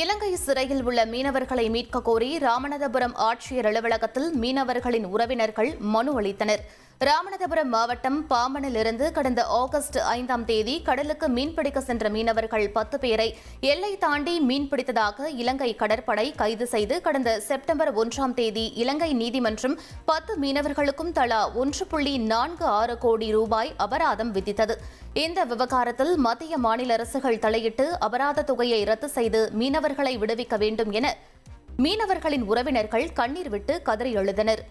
இலங்கை சிறையில் உள்ள மீனவர்களை மீட்க கோரி ராமநாதபுரம் ஆட்சியர் அலுவலகத்தில் மீனவர்களின் உறவினர்கள் மனு அளித்தனர். ராமநாதபுரம் மாவட்டம் பாம்பனிலிருந்து கடந்த ஆகஸ்ட் 5ஆம் தேதி கடலுக்கு மீன்பிடிக்க சென்ற மீனவர்கள் 10 பேரை எல்லை தாண்டி மீன்பிடித்ததாக இலங்கை கடற்படை கைது செய்து கடந்த செப்டம்பர் 1ஆம் தேதி இலங்கை நீதிமன்றம் 10 மீனவர்களுக்கும் தலா 1.46 கோடி ரூபாய் அபராதம் விதித்தது. இந்த விவகாரத்தில் மத்திய மாநில அரசுகள் தலையிட்டு அபராத தொகையை ரத்து செய்து மீனவர்களை விடுவிக்க வேண்டும் என மீனவர்களின் உறவினர்கள் கண்ணீர் விட்டு கதறி எழுதினர்.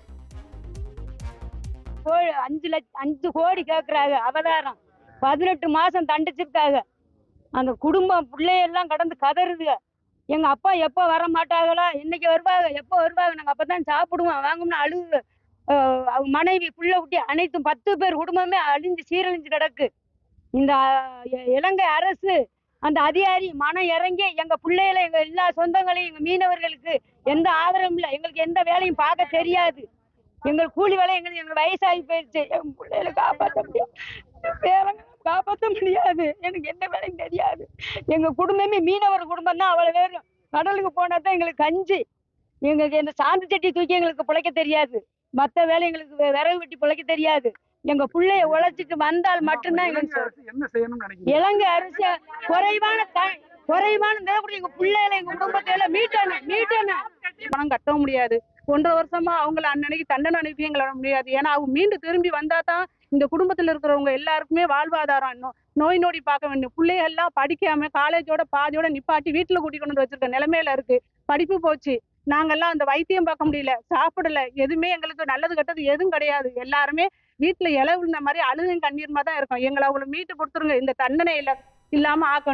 5 கோடி கேட்கறாங்க அபராதம். 18 மாசம் தண்டிச்சிருக்காங்க. அந்த குடும்பம் பிள்ளையெல்லாம் கடந்து கதறுதுங்க. எங்க அப்பா எப்போ வர மாட்டாங்களா, இன்னைக்கு வருவாங்க, எப்போ வருவாங்க, நாங்க அப்பதான் சாப்பிடுவோம் வாங்கணும்னு அழுகு. மனைவி புள்ள குட்டி அனைத்தும் 10 பேர் குடும்பமே அழிஞ்சு சீரழிஞ்சு கிடக்கு. இந்த இலங்கை அரசு அந்த அதிகாரி மனம் இறங்கி எங்க பிள்ளைகளை, எங்க எல்லா சொந்தங்களையும், எங்க மீனவர்களுக்கு எந்த ஆதரவும் இல்லை, எங்களுக்கு எந்த வேலையும் பார்க்க தெரியாது. எங்கள் கூலி வேலை எங்களுக்கு வயசாகி போயிடுச்சு. எங்க பிள்ளைகளை காப்பாற்ற முடியாது, காப்பாற்ற முடியாது. எனக்கு எந்த வேலையும் தெரியாது. எங்க குடும்பமே மீனவர் குடும்பம் தான். அவ்வளவு பேரும் கடலுக்கு போனா தான் எங்களுக்கு கஞ்சி. எங்களுக்கு இந்த சாந்து சட்டி தூக்கி எங்களுக்கு பிழைக்க தெரியாது. மற்ற வேலை எங்களுக்கு விறகு வெட்டி பிழைக்க தெரியாது. எங்க பிள்ளைய உழைச்சிட்டு வந்தால் மட்டும்தான் எங்களுக்கு இலங்கை அரசு குறைவான எங்க பிள்ளைகளை, எங்க குடும்பத்தை மீட்டணும். பணம் கட்ட முடியாது. 1.5 வருஷமா அவங்களை அன்னைக்கு தண்டனை அனுப்பி எங்களை முடியாது. ஏன்னா அவங்க மீண்டும் திரும்பி வந்தா தான் இந்த குடும்பத்துல இருக்கிறவங்க எல்லாருக்குமே வாழ்வாதாரம். நோய் நொடி பார்க்க வேண்டும். பிள்ளைகள் எல்லாம் படிக்காம காலேஜோட பாதியோட நிப்பாட்டி வீட்டுல கூட்டிட்டு கொண்டு வச்சிருக்க நிலைமையில இருக்கு. படிப்பு போச்சு. நாங்கெல்லாம் அந்த வைத்தியம் பார்க்க முடியல, சாப்பிடல, எதுவுமே எங்களுக்கு நல்லது கெட்டது எதுவும் கிடையாது. எல்லாருமே வீட்டுல இலை விழுந்த மாதிரி அழுதும் கண்ணீர்மா தான் இருக்கும். எங்களை அவங்களை மீட்டு கொடுத்துருங்க. இந்த தண்டனை இல்லாம ஆக்கணும்.